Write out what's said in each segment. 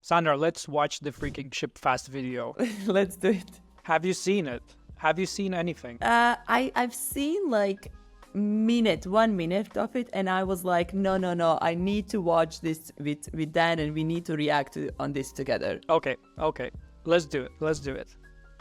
Sandra, let's watch the freaking ShipFast video. Let's do it. Have you seen it? Have you seen anything? I've seen like 1 minute of it, and I was like, no, I need to watch this with Dan, and we need to react on this together. Okay. Let's do it.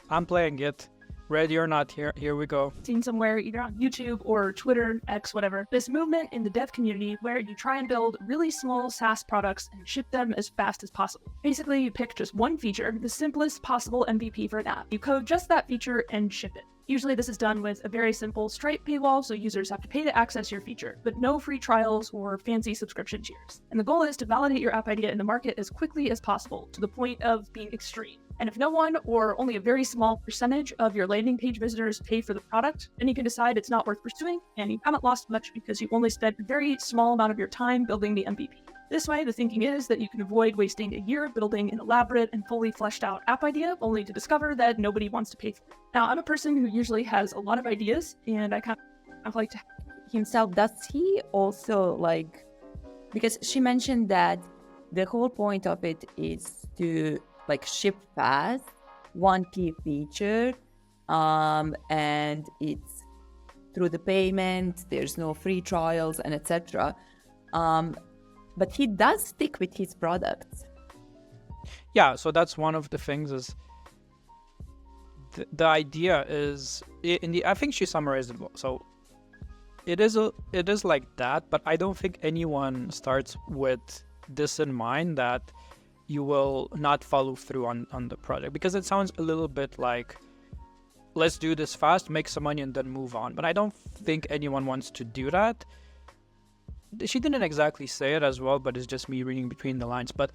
I'm playing it. Ready or not, here we go. Seen somewhere either on YouTube or Twitter, X, whatever, this movement in the dev community where you try and build really small SaaS products and ship them as fast as possible. Basically, you pick just one feature, the simplest possible MVP for an app. You code just that feature and ship it. Usually this is done with a very simple Stripe paywall, so users have to pay to access your feature, but no free trials or fancy subscription tiers. And the goal is to validate your app idea in the market as quickly as possible, to the point of being extreme. And if no one or only a very small percentage of your landing page visitors pay for the product, then you can decide it's not worth pursuing, and you haven't lost much because you only spent a very small amount of your time building the MVP. This way, the thinking is that you can avoid wasting a year building an elaborate and fully fleshed out app idea, only to discover that nobody wants to pay for it. Now, I'm a person who usually has a lot of ideas, and I kind of like to himself. Does he also like, because she mentioned that the whole point of it is to like ship fast, one key feature, and it's through the payment, there's no free trials and etc. But he does stick with his products. Yeah, so that's one of the things is the idea is I think she summarized it well. So it is like that, but I don't think anyone starts with this in mind, that you will not follow through on the project, because it sounds a little bit like, let's do this fast, make some money, and then move on. But I don't think anyone wants to do that. She didn't exactly say it as well, but it's just me reading between the lines. But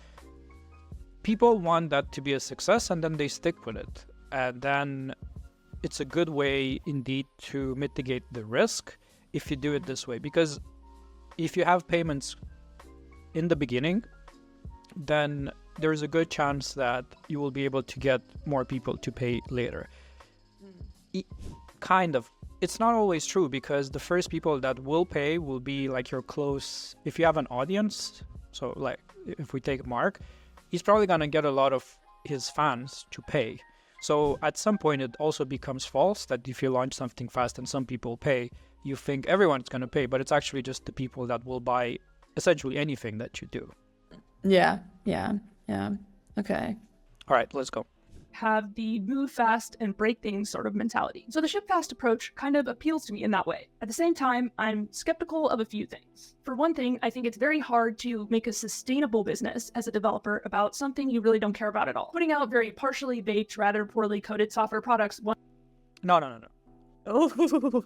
people want that to be a success, and then they stick with it. And then it's a good way indeed to mitigate the risk if you do it this way. Because if you have payments in the beginning, then there's a good chance that you will be able to get more people to pay later. Kind of. It's not always true, because the first people that will pay will be like your close, if you have an audience. So like if we take Marc, he's probably going to get a lot of his fans to pay. So at some point it also becomes false that if you launch something fast and some people pay, you think everyone's going to pay, but it's actually just the people that will buy essentially anything that you do. Yeah. Okay. All right, let's go. Have the move fast and break things sort of mentality. So the ship fast approach kind of appeals to me in that way. At the same time, I'm skeptical of a few things. For one thing, I think it's very hard to make a sustainable business as a developer about something you really don't care about at all. Putting out very partially baked, rather poorly coded software products. No. Oh.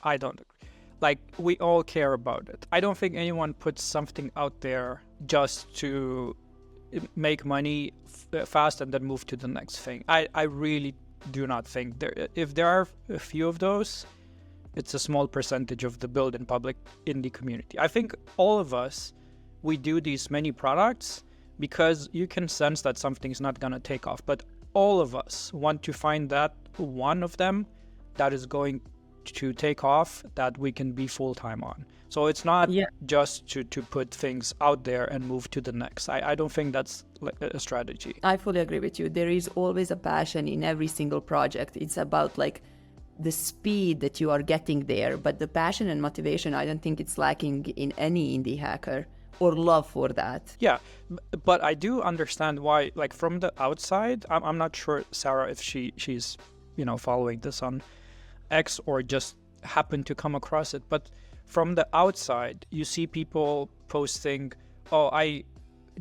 I don't agree. Like, we all care about it. I don't think anyone puts something out there just to make money fast and then move to the next thing. I really do not think if there are a few of those, it's a small percentage of the build in public indie community. I think all of us, we do these many products because you can sense that something's not going to take off, but all of us want to find that one of them that is going to take off, that we can be full-time on. So it's not just to put things out there and move to the next. I don't think that's a strategy. I fully agree with you. There is always a passion in every single project. It's about like the speed that you are getting there, but the passion and motivation, I don't think it's lacking in any indie hacker, or love for that. Yeah, but I do understand why, like from the outside, I'm not sure, Sarah, if she's following this on X or just happened to come across it, but from the outside, you see people posting, oh, I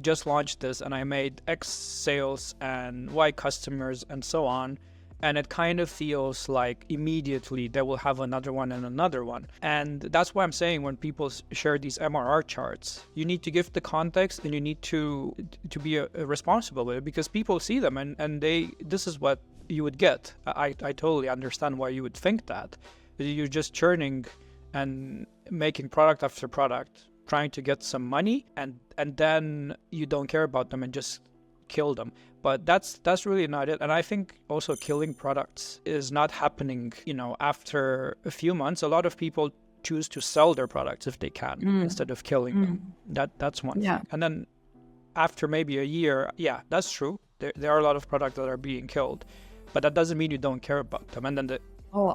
just launched this and I made X sales and Y customers and so on. And it kind of feels like immediately they will have another one and another one. And that's why I'm saying when people share these MRR charts, you need to give the context and you need to be responsible with it, because people see them and this is what you would get. I totally understand why you would think that. You're just churning and making product after product, trying to get some money, and then you don't care about them and just kill them. But that's really not it. And I think also killing products is not happening, after a few months. A lot of people choose to sell their products if they can instead of killing them. That's one thing. And then after maybe a year, yeah, that's true. There are a lot of products that are being killed, but that doesn't mean you don't care about them. And then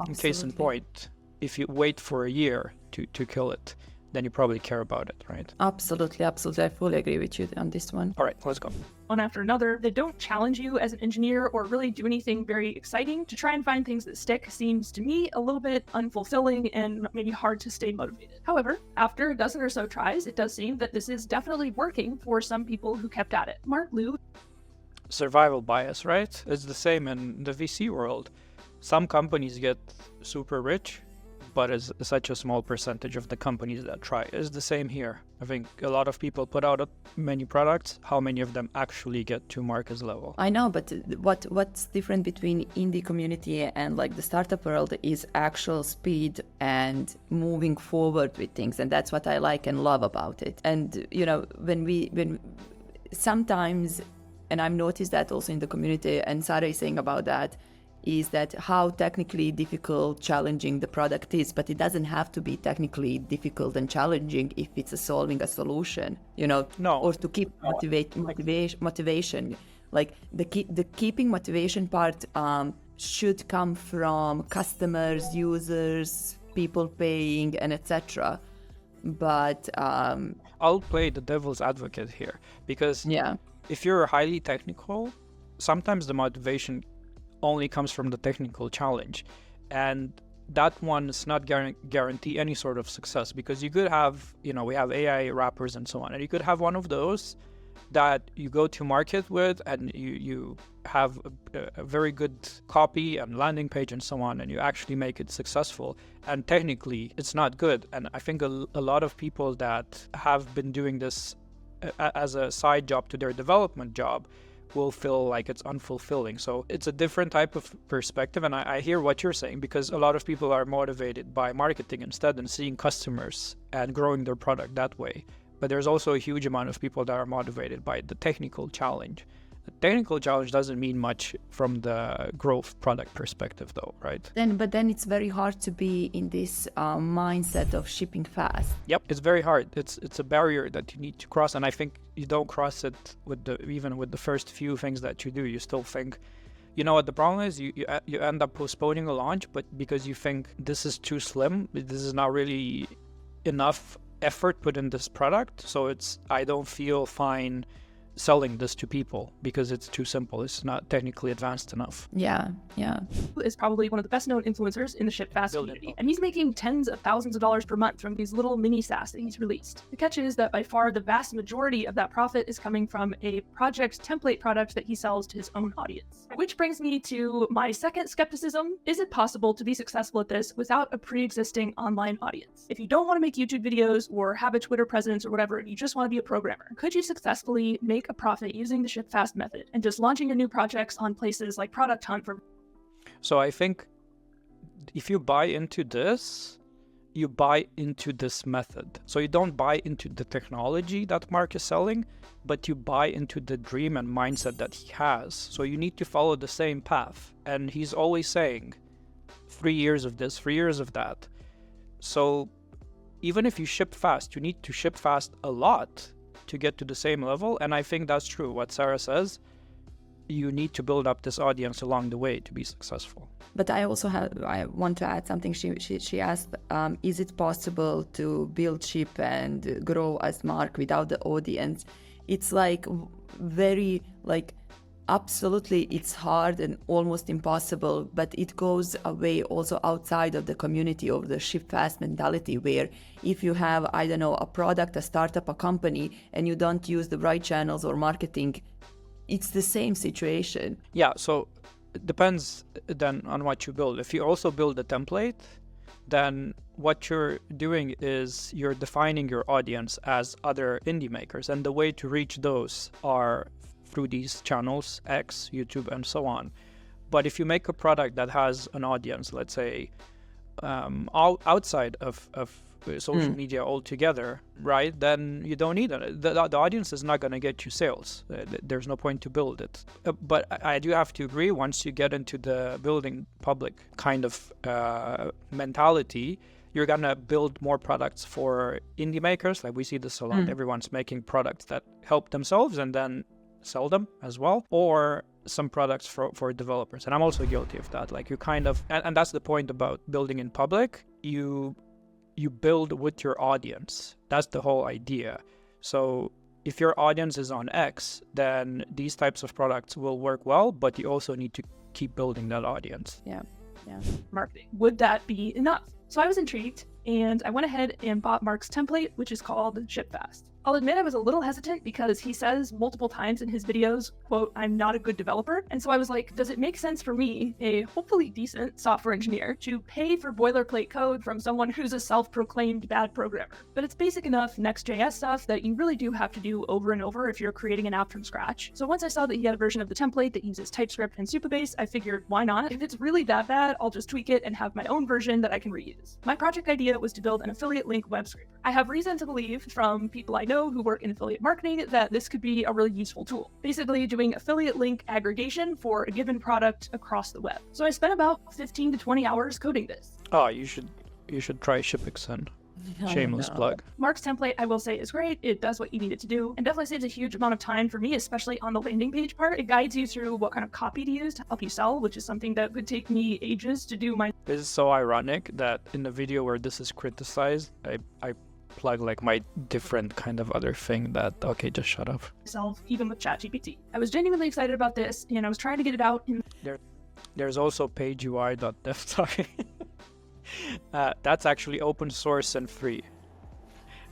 in case in point, if you wait for a year to kill it, then you probably care about it, right? Absolutely. I fully agree with you on this one. All right, let's go. One after another, they don't challenge you as an engineer or really do anything very exciting. To try and find things that stick seems to me a little bit unfulfilling and maybe hard to stay motivated. However, after a dozen or so tries, it does seem that this is definitely working for some people who kept at it. Marc, Lou? Survival bias, right? It's the same in the VC world. Some companies get super rich, but it's such a small percentage of the companies that try. It's the same here. I think a lot of people put out many products. How many of them actually get to Marc's level? I know, but what's different between indie community and like the startup world is actual speed and moving forward with things, and that's what I like and love about it. And you know, when sometimes, and I've noticed that also in the community, and Sarah is saying about that, is that how technically difficult, challenging the product is, but it doesn't have to be technically difficult and challenging if it's solving a solution, you know, or to keep motivation. Like the keeping motivation part should come from customers, users, people paying, and etc. But I'll play the devil's advocate here, because if you're highly technical, sometimes the motivation only comes from the technical challenge, and that one is not guarantee any sort of success, because you could have, you know, we have AI wrappers and so on, and you could have one of those that you go to market with, and you have a very good copy and landing page and so on, and you actually make it successful, and technically it's not good. And I think a lot of people that have been doing this as a side job to their development job will feel like it's unfulfilling. So it's a different type of perspective, and I hear what you're saying, because a lot of people are motivated by marketing instead and seeing customers and growing their product that way. But there's also a huge amount of people that are motivated by the technical challenge. The technical challenge doesn't mean much from the growth product perspective though, right? But then it's very hard to be in this mindset of shipping fast. Yep, it's very hard. It's a barrier that you need to cross, and I think you don't cross it even with the first few things that you do. You still think, you know what the problem is? You end up postponing a launch, but because you think this is too slim, this is not really enough effort put in this product, so I don't feel fine selling this to people because it's too simple. It's not technically advanced enough. Yeah. Is probably one of the best known influencers in the ShipFast community, and he's making tens of thousands of dollars per month from these little mini SaaS that he's released. The catch is that by far the vast majority of that profit is coming from a project template product that he sells to his own audience. Which brings me to my second skepticism. Is it possible to be successful at this without a pre-existing online audience? If you don't want to make YouTube videos or have a Twitter presence or whatever, and you just want to be a programmer, could you successfully make a profit using the ShipFast method and just launching your new projects on places like Product Hunt for... So I think if you buy into this, you buy into this method. So you don't buy into the technology that Marc is selling, but you buy into the dream and mindset that he has. So you need to follow the same path. And he's always saying 3 years of this, 3 years of that. So even if you ship fast, you need to ship fast a lot to get to the same level. And I think that's true. What Sarah says, you need to build up this audience along the way to be successful. But I want to add something. She asked, is it possible to build Ship and grow as Marc without the audience? It's like very like absolutely it's hard and almost impossible, but it goes away also outside of the community of the ShipFast mentality, where if you have, I don't know, a product, a startup, a company, and you don't use the right channels or marketing, it's the same situation. Yeah, so it depends then on what you build. If you also build a template, then what you're doing is you're defining your audience as other indie makers, and the way to reach those are through these channels, X, YouTube, and so on. But if you make a product that has an audience, let's say, outside of social media altogether, right, then you don't need it. The audience is not going to get you sales. There's no point to build it. But I do have to agree, once you get into the building public kind of mentality, you're going to build more products for indie makers. Like we see this a lot. Everyone's making products that help themselves and then sell them as well, or some products for developers. And I'm also guilty of that. Like you kind of, and that's the point about building in public. You build with your audience. That's the whole idea. So if your audience is on X, then these types of products will work well, but you also need to keep building that audience. Yeah. Marketing. Would that be enough? So I was intrigued and I went ahead and bought Marc's template, which is called ShipFast. I'll admit I was a little hesitant because he says multiple times in his videos, quote, "I'm not a good developer." And so I was like, does it make sense for me, a hopefully decent software engineer, to pay for boilerplate code from someone who's a self-proclaimed bad programmer? But it's basic enough Next.js stuff that you really do have to do over and over if you're creating an app from scratch. So once I saw that he had a version of the template that uses TypeScript and Supabase, I figured, why not? If it's really that bad, I'll just tweak it and have my own version that I can reuse. My project idea was to build an affiliate link web scraper. I have reason to believe from people I know who work in affiliate marketing that this could be a really useful tool. Basically doing affiliate link aggregation for a given product across the web. So I spent about 15 to 20 hours coding this. Oh, you should try ShipXN. Shameless plug. Marc's template, I will say, is great. It does what you need it to do and definitely saves a huge amount of time for me, especially on the landing page part. It guides you through what kind of copy to use to help you sell, which is something that would take me ages to do. This is so ironic that in the video where this is criticized, I plug like my different kind of other thing that, okay, just shut up. Myself, even with ChatGPT. I was genuinely excited about this and I was trying to get it out. There's also pageui.dev. That's actually open source and free.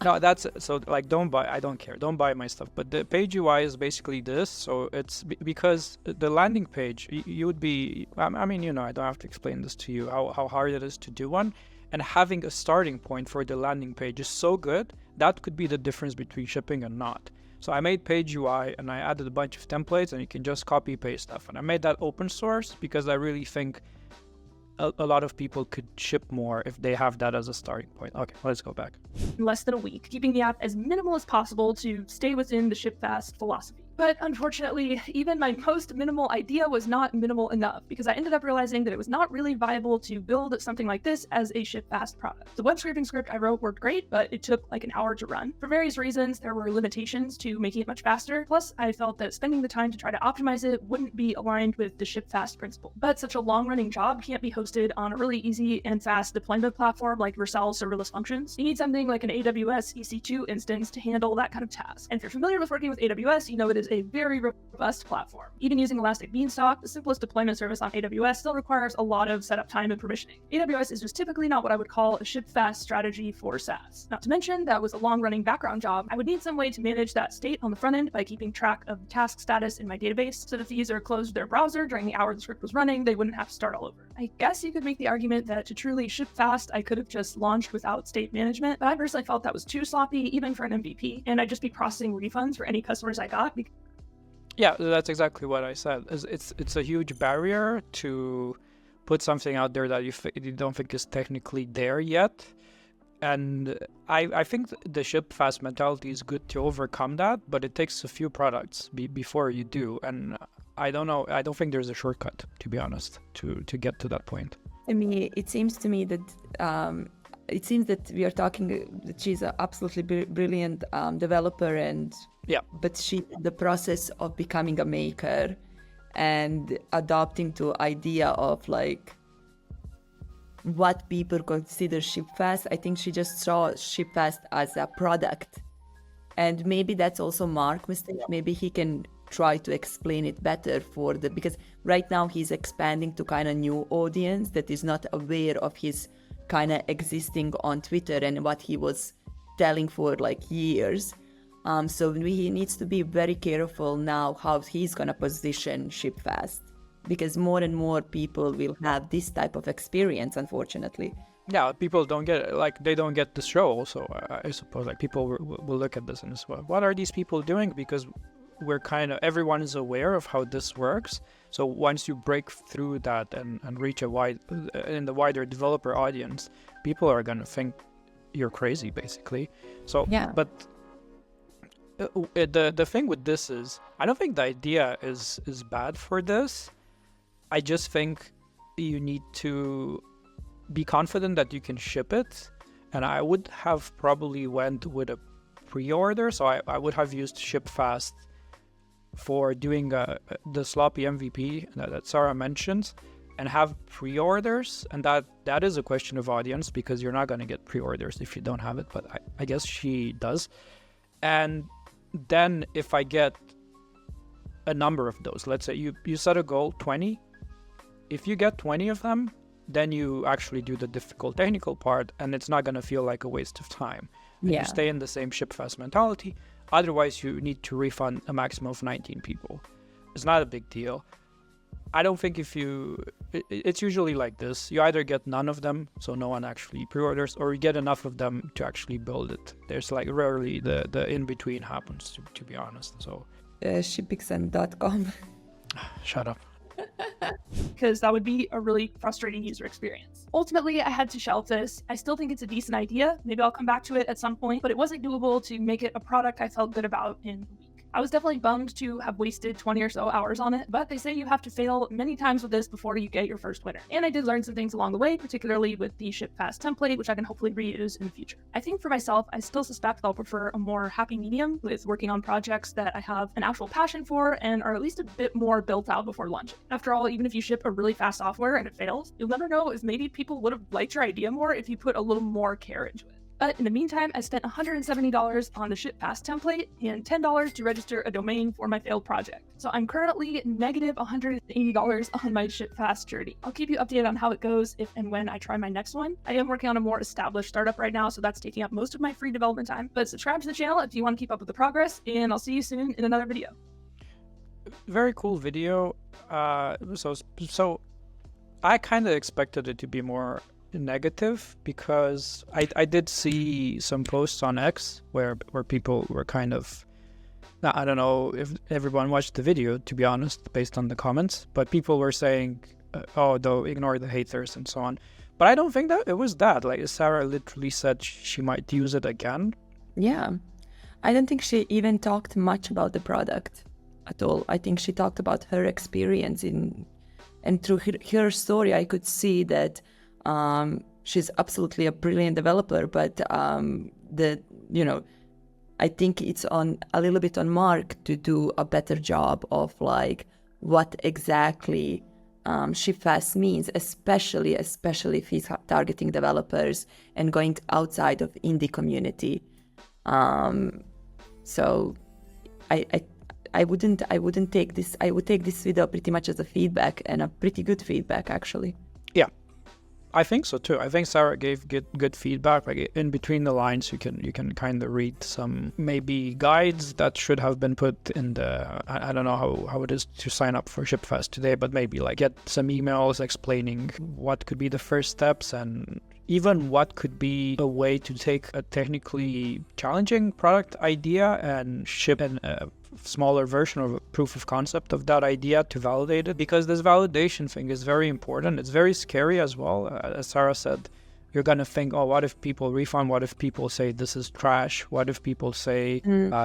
No, that's so like I don't care. Don't buy my stuff. But the page UI is basically this. So it's because the landing page, you would be, I mean, you know, I don't have to explain this to you, how hard it is to do one. And having a starting point for the landing page is so good, that could be the difference between shipping and not. So I made page UI and I added a bunch of templates and you can just copy paste stuff. And I made that open source because I really think a lot of people could ship more if they have that as a starting point. Okay, let's go back. In less than a week, keeping the app as minimal as possible to stay within the ShipFast philosophy. But unfortunately, even my most minimal idea was not minimal enough because I ended up realizing that it was not really viable to build something like this as a ShipFast product. The web scraping script I wrote worked great, but it took like an hour to run. For various reasons, there were limitations to making it much faster. Plus, I felt that spending the time to try to optimize it wouldn't be aligned with the ShipFast principle. But such a long-running job can't be hosted on a really easy and fast deployment platform like Vercel serverless functions. You need something like an AWS EC2 instance to handle that kind of task. And if you're familiar with working with AWS, you know it is a very robust platform. Even using Elastic Beanstalk, the simplest deployment service on AWS, still requires a lot of setup time and permissioning. AWS is just typically not what I would call a ShipFast strategy for SaaS. Not to mention, that was a long-running background job. I would need some way to manage that state on the front end by keeping track of the task status in my database, so that if the user closed their browser during the hour the script was running, they wouldn't have to start all over. I guess you could make the argument that to truly ship fast, I could have just launched without state management, but I personally felt that was too sloppy, even for an MVP, and I'd just be processing refunds for any customers I got. Yeah, that's exactly what I said. It's a huge barrier to put something out there that you don't think is technically there yet. And I think the ship fast mentality is good to overcome that, but it takes a few products before you do. And I don't know, I don't think there's a shortcut, to be honest, to get to that point. I mean, it seems to me that we are talking that she's an absolutely brilliant developer, and yeah, but the process of becoming a maker and adopting to idea of like what people consider ShipFast. I think she just saw ShipFast as a product, and maybe that's also Marc's mistake. Maybe he can try to explain it better because right now he's expanding to kind of new audience that is not aware of his kind of existing on Twitter and what he was telling for like years. So he needs to be very careful now how he's gonna position ShipFast, because more and more people will have this type of experience, unfortunately. Yeah, people don't get it. Like, they don't get the show also, I suppose. Like, people will look at this and say, well, what are these people doing? Because everyone is aware of how this works. So once you break through that and reach the wider developer audience, people are going to think you're crazy, basically. So, yeah. But the thing with this is, I don't think the idea is bad for this. I just think you need to be confident that you can ship it. And I would have probably went with a pre-order. So I would have used ShipFast for doing the sloppy MVP that Sarah mentions, and have pre-orders. And that is a question of audience, because you're not going to get pre-orders if you don't have it, but I guess she does. And then if I get a number of those, let's say you set a goal 20, if you get 20 of them, then you actually do the difficult technical part, and it's not going to feel like a waste of time. And you stay in the same ShipFast mentality. Otherwise, you need to refund a maximum of 19 people. It's not a big deal. I don't think it's usually like this. You either get none of them, so no one actually pre-orders, or you get enough of them to actually build it. There's like rarely the in-between happens, to be honest. So shipixen.com. Shut up. Because that would be a really frustrating user experience. Ultimately, I had to shelve this. I still think it's a decent idea. Maybe I'll come back to it at some point, but it wasn't doable to make it a product I felt good about in a week. I was definitely bummed to have wasted 20 or so hours on it, but they say you have to fail many times with this before you get your first winner. And I did learn some things along the way, particularly with the ShipFast template, which I can hopefully reuse in the future. I think for myself, I still suspect I'll prefer a more happy medium with working on projects that I have an actual passion for and are at least a bit more built out before launching. After all, even if you ship a really fast software and it fails, you'll never know if maybe people would have liked your idea more if you put a little more care into it. But in the meantime, I spent $170 on the ShipFast template and $10 to register a domain for my failed project. So I'm currently negative $180 on my ShipFast journey. I'll keep you updated on how it goes if and when I try my next one. I am working on a more established startup right now, so that's taking up most of my free development time. But subscribe to the channel if you want to keep up with the progress, and I'll see you soon in another video. Very cool video. So I kind of expected it to be more negative, because I did see some posts on X where people were kind of, I don't know if everyone watched the video, to be honest, based on the comments, but people were saying, oh, though, ignore the haters and so on. But I don't think that it was that. Like, Sarah literally said she might use it again. Yeah. I don't think she even talked much about the product at all. I think she talked about her experience and through her story, I could see that she's absolutely a brilliant developer, but I think it's a little bit on Marc to do a better job of like what exactly ShipFast means, especially if he's targeting developers and going outside of indie community. So I wouldn't take this. I would take this video pretty much as a feedback, and a pretty good feedback actually. Yeah. I think so too. I think Sarah gave good feedback. Like, in between the lines, you can kind of read some maybe guides that should have been put in the. I don't know how it is to sign up for ShipFast today, but maybe like get some emails explaining what could be the first steps, and even what could be a way to take a technically challenging product idea and ship a smaller version of a proof of concept of that idea to validate it, because this validation thing is very important. It's very scary as well. As Sarah said, you're gonna think, oh, what if people refund? What if people say this is trash? What if people say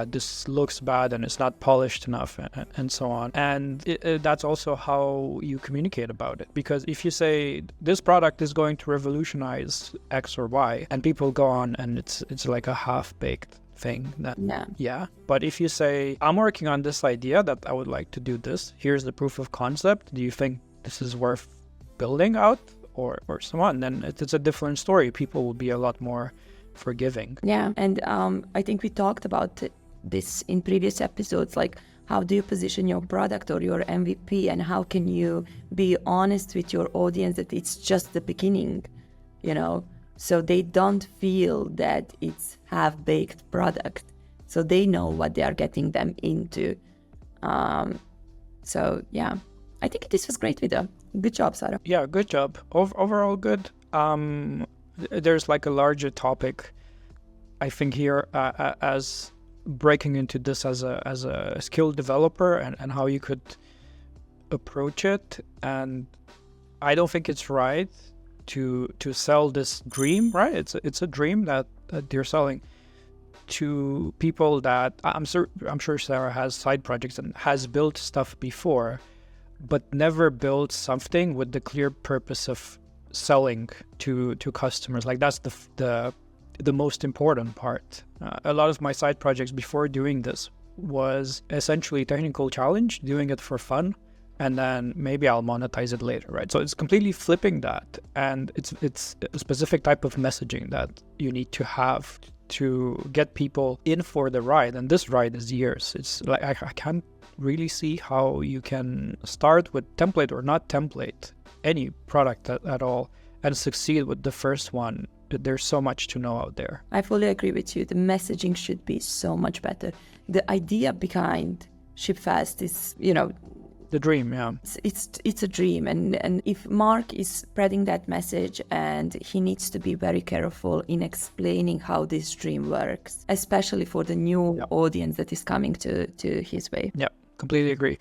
this looks bad and it's not polished enough, and so on. And that's also how you communicate about it, because if you say this product is going to revolutionize X or Y, and people go on and it's like a half-baked thing, then yeah. But if you say, I'm working on this idea that I would like to do this, here's the proof of concept, do you think this is worth building out or so on, then it's a different story. People will be a lot more forgiving. Yeah. And I think we talked about this in previous episodes, like how do you position your product or your MVP, and how can you be honest with your audience that it's just the beginning, so they don't feel that it's half-baked product, so they know what they are getting them into. So yeah, I think this was great video. Good job, Sarah. Yeah, good job. Overall good. There's like a larger topic, I think, here as breaking into this as a skilled developer and how you could approach it. And I don't think it's right to sell this dream, right? It's a dream that you're selling to people that I'm sure Sarah has side projects and has built stuff before, but never built something with the clear purpose of selling to customers. Like, that's the the most important part. A lot of my side projects before doing this was essentially a technical challenge, doing it for fun, and then maybe I'll monetize it later, right? So it's completely flipping that, and it's a specific type of messaging that you need to have to get people in for the ride, and this ride is years. It's like I can't really see how you can start with template or not template any product at all and succeed with the first one. There's so much to know out there. I fully agree with you. The messaging should be so much better. The idea behind ShipFast is, The dream, yeah. It's a dream, and if Marc is spreading that message, and he needs to be very careful in explaining how this dream works, especially for the new audience that is coming to his way. Yeah, completely agree.